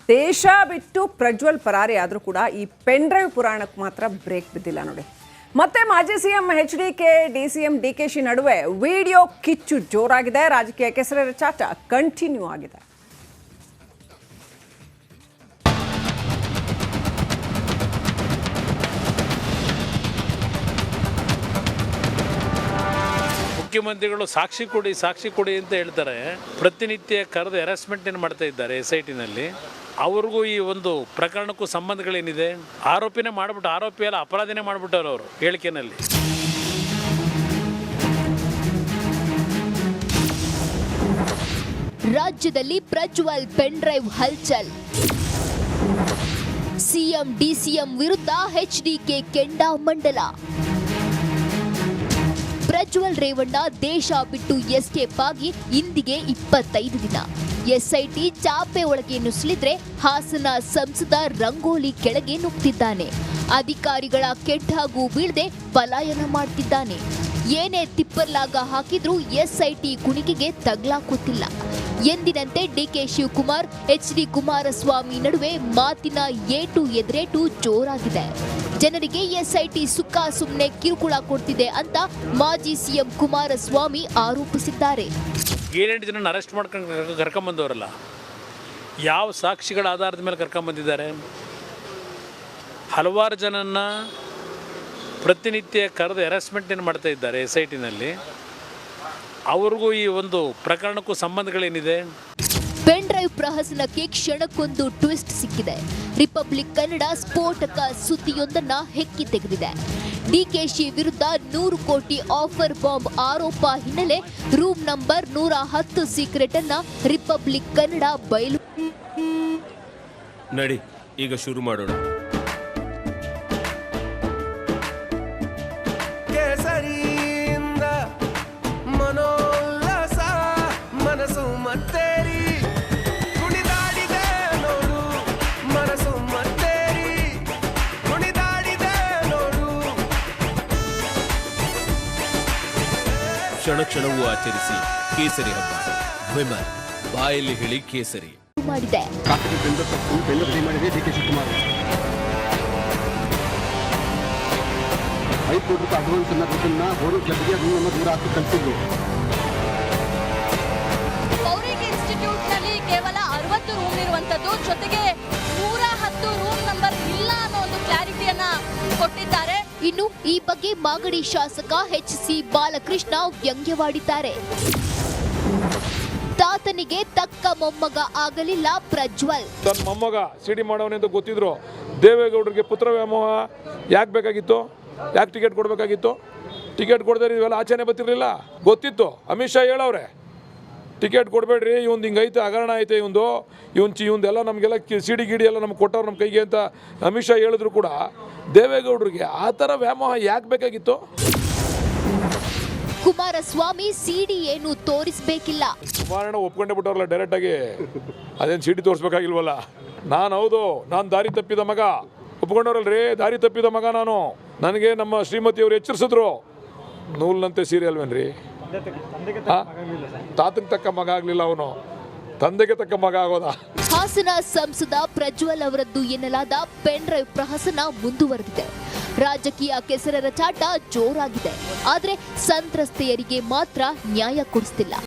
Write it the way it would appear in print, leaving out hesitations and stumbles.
ದೇಶ ಬಿಟ್ಟು ಪ್ರಜ್ವಲ್ ಪರಾರಿ ಆದರೂ ಕೂಡ ಈ ಪೆನ್ ಡ್ರೈವ್ ಪುರಾಣಕ್ಕೆ ಮಾತ್ರ ಬ್ರೇಕ್ ಬಿದ್ದಿಲ್ಲ ನೋಡಿ. ಮತ್ತೆ ಮಾಜಿ ಸಿಎಂ ಎಚ್ಡಿಕೆ ಡಿಸಿಎಂ ಡಿಕೆಶಿ ನಡುವೆ ವಿಡಿಯೋ ಕಿಚ್ಚು ಜೋರಾಗಿದೆ. ರಾಜಕೀಯ ಕೆಸರೆರಚಾಟ ಕಂಟಿನ್ಯೂ ಆಗಿದೆ. ಮುಖ್ಯಮಂತ್ರಿಗಳು ಸಾಕ್ಷಿ ಕೊಡಿ ಅಂತ ಹೇಳ್ತಾರೆ. ಪ್ರತಿನಿತ್ಯ ಕರೆದು ಹ್ಯಾರಾಸ್ಮೆಂಟ್ ಏನು ಮಾಡ್ತಾ ಇದ್ದಾರೆ SITನಲ್ಲಿ. ಅವ್ರಿಗೂ ಈ ಒಂದು ಪ್ರಕರಣಕ್ಕೂ ಸಂಬಂಧಗಳೇನಿದೆ? ಆರೋಪಿನೇ ಮಾಡಿಬಿಟ್ಟು ಆರೋಪಿ ಎಲ್ಲ ಅಪರಾಧಿನೇ ಮಾಡಿಬಿಟ್ಟವ್ರು ಅವರು ಹೇಳಿಕೆನಲ್ಲಿ. ರಾಜ್ಯದಲ್ಲಿ ಪ್ರಜ್ವಲ್ ಪೆನ್ ಡ್ರೈವ್ ಹಲ್ಚಲ್. ಸಿಎಂ ಡಿಸಿಎಂ ವಿರುದ್ಧ ಎಚ್ಡಿಕೆ ಕೆಂಡಾಮಂಡಲ. ಪ್ರಜ್ವಲ್ ರೇವಣ್ಣ ದೇಶ ಬಿಟ್ಟು ಎಸ್ಕೇಪ್ ಆಗಿ ಇಂದಿಗೆ 25 ದಿನ. SIT ಚಾಪೆ ಒಳಗೆ ನುಸುಳಿದ್ರೆ ಹಾಸನ ಸಂಸದ ರಂಗೋಲಿ ಕೆಳಗೆ ನುಗ್ತಿದ್ದಾನೆ. ಅಧಿಕಾರಿಗಳ ಕೆಟ್ಟಾಗೂ ಬೀಳದೆ ಪಲಾಯನ ಮಾಡ್ತಿದ್ದಾನೆ. ಏನೇ ತಿಪ್ಪರ್ಲಾಗ ಹಾಕಿದ್ರೂ SIT ಕುಣಿಕೆಗೆ ತಗ್ಲಾಕುತ್ತಿಲ್ಲ. ಎಂದಿನಂತೆ DK ಶಿವಕುಮಾರ್ HD ಕುಮಾರಸ್ವಾಮಿ ನಡುವೆ ಮಾತಿನ ಏಟು ಎದುರೇಟು ಜೋರಾಗಿದೆ. ಜನರಿಗೆ SIT ಸುಕ್ಕ ಸುಮ್ಮನೆ ಕಿರುಕುಳ ಕೊಡ್ತಿದೆ ಅಂತ ಮಾಜಿ ಸಿಎಂ ಕುಮಾರಸ್ವಾಮಿ ಆರೋಪಿಸಿದ್ದಾರೆ. 7 ಜನ ಅರೆಸ್ಟ್ ಮಾಡ್ಕೊಂಡು ಕರ್ಕೊಂಬಂದವರಲ್ಲ, ಯಾವ ಸಾಕ್ಷಿಗಳ ಆಧಾರದ ಮೇಲೆ ಕರ್ಕೊಂಬಂದಿದ್ದಾರೆ? ಹಲವಾರು ಜನನ್ನ ಪ್ರತಿನಿತ್ಯ ಕರೆದು ಹ್ಯಾರಾಸ್ಮೆಂಟ್ ಏನು ಮಾಡ್ತಾ ಇದ್ದಾರೆ SITನಲ್ಲಿ. ಅವ್ರಿಗೂ ಈ ಒಂದು ಪ್ರಕರಣಕ್ಕೂ ಸಂಬಂಧಗಳೇನಿದೆ? ಪೆನ್ ಡ್ರೈವ್ ಪ್ರಹಸನಕ್ಕೆ ಕ್ಷಣಕ್ಕೊಂದು ಟ್ವಿಸ್ಟ್ ಸಿಕ್ಕಿದೆ. ರಿಪಬ್ಲಿಕ್ ಕನ್ನಡ ಸ್ಫೋಟಕ ಸುದ್ದಿಯೊಂದನ್ನ ಹೆಕ್ಕಿ ತೆಗೆದಿದೆ. ಡಿಕೆಶಿ ವಿರುದ್ಧ 100 ಕೋಟಿ ಆಫರ್ ಬಾಂಬ್ ಆರೋಪ ಹಿನ್ನೆಲೆ ರೂಮ್ ನಂಬರ್ 110 ಸೀಕ್ರೆಟ್ ಅನ್ನ ರಿಪಬ್ಲಿಕ್ ಕನ್ನಡ ಬಯಲು. ನಡಿ ಈಗ ಶುರು ಮಾಡೋಣ. ಕ್ಷಣ ಕ್ಷಣವೂ ಆಚರಿಸಿ ಕೇಸರಿ ಹಬ್ಬ. ವಿಮಲ್ ಬಾಯಲ್ಲಿ ಹೇಳಿ ಕೇಸರಿ ಮಾಡಿದೆ. DK ಶಿವಕುಮಾರ್ ಹೈಕೋರ್ಟ್ ಅಡ್ವಾನ್ಸ್ ದುಡ್ಡನ್ನ ಅವರು ಜಡ್ಗೆ ರೂಮ್ 110 ಕಳಿಸಿದ್ರು. ಪೌರೇಕೆ ಇನ್ಸ್ಟಿಟ್ಯೂಟ್ನಲ್ಲಿ ಕೇವಲ 60 ರೂಮ್ ಇರುವಂತದ್ದು, ಜೊತೆಗೆ 110 ರೂಮ್ ನಂಬರ್ ಇಲ್ಲ ಅನ್ನೋ ಒಂದು ಕ್ಲಾರಿಟಿಯನ್ನ ಕೊಟ್ಟಿದ್ದಾರೆ. ಇನ್ನು ಈ ಬಗ್ಗೆ ಮಾಗಡಿ ಶಾಸಕ HC ಬಾಲಕೃಷ್ಣ ವ್ಯಂಗ್ಯವಾಡಿದ್ದಾರೆ. ತಾತನಿಗೆ ತಕ್ಕ ಮೊಮ್ಮಗ ಆಗಲಿಲ್ಲ ಪ್ರಜ್ವಲ್. ತನ್ನ ಮೊಮ್ಮಗ ಸಿಡಿ ಮಾಡೋನೆಂದು ಗೊತ್ತಿದ್ರು. ದೇವೇಗೌಡರಿಗೆ ಪುತ್ರ ವ್ಯಾಮೋಹ ಯಾಕೆ ಬೇಕಾಗಿತ್ತು? ಯಾಕೆ ಟಿಕೆಟ್ ಕೊಡಬೇಕಾಗಿತ್ತು? ಟಿಕೆಟ್ ಕೊಡದೇ ಇವೆಲ್ಲ ಆಚೆನೆ ಬರ್ತಿರ್ಲಿಲ್ಲ, ಗೊತ್ತಿತ್ತು. ಅಮಿತ್ ಶಾ ಹೇಳವ್ರೆ ಟಿಕೆಟ್ ಕೊಡಬೇಡ್ರಿ, ಇವಂದು ಹಿಂಗೈತೆ ಹಗರಣ ಐತೆ, ಇವಂದೆಲ್ಲ ನಮಗೆಲ್ಲ ಸಿಡಿ ಗಿಡಿ ಎಲ್ಲ ನಮ್ಗೆ ಕೊಟ್ಟವ್ರು ನಮ್ಮ ಕೈಗೆ ಅಂತ ಅಮಿತ್ ಶಾ ಹೇಳಿದ್ರು ಕೂಡ ದೇವೇಗೌಡರಿಗೆ ಆ ಥರ ವ್ಯಾಮೋಹ ಯಾಕೆ ಬೇಕಾಗಿತ್ತು? ಕುಮಾರಸ್ವಾಮಿ ಸಿಡಿ ಏನು ತೋರಿಸಬೇಕಿಲ್ಲ. ಕುಮಾರಣ್ಣ ಒಪ್ಕೊಂಡೇ ಬಿಟ್ಟವ್ರಲ್ಲ ಡೈರೆಕ್ಟಾಗಿ, ಅದೇನು ಸಿಡಿ ತೋರಿಸ್ಬೇಕಾಗಿಲ್ವಲ್ಲ. ನಾನು ದಾರಿ ತಪ್ಪಿದ ಮಗ ಒಪ್ಕೊಂಡವ್ರಲ್ರಿ, ದಾರಿ ತಪ್ಪಿದ ಮಗ ನಾನು. ನನಗೆ ನಮ್ಮ ಶ್ರೀಮತಿಯವರು ಎಚ್ಚರಿಸಿದ್ರು, ನೂಲ್ನಂತೆ ಸೀರೆ ಅಲ್ವೇನ್ರಿ. ತಾತಕ್ಕೆ ತಕ್ಕ ಮಗ ಆಗಲಿಲ್ಲ, ಅವನು ತಂದೆಗೆ ತಕ್ಕ ಮಗ ಆಗೋದ. ಹಾಸನ ಸಂಸದ ಪ್ರಜ್ವಲ್ ಅವರದ್ದು ಎನ್ನಲಾದ ಪೆನ್ ಡ್ರೈವ್ ಪ್ರಹಸನ ಮುಂದುವರೆದಿದೆ. ರಾಜಕೀಯ ಕೆಸರೆರಚಾಟ ಜೋರಾಗಿದೆ. ಆದರೆ ಸಂತ್ರಸ್ತೆಯರಿಗೆ ಮಾತ್ರ ನ್ಯಾಯ ಕೊಡಿಸ್ತಿಲ್ಲ.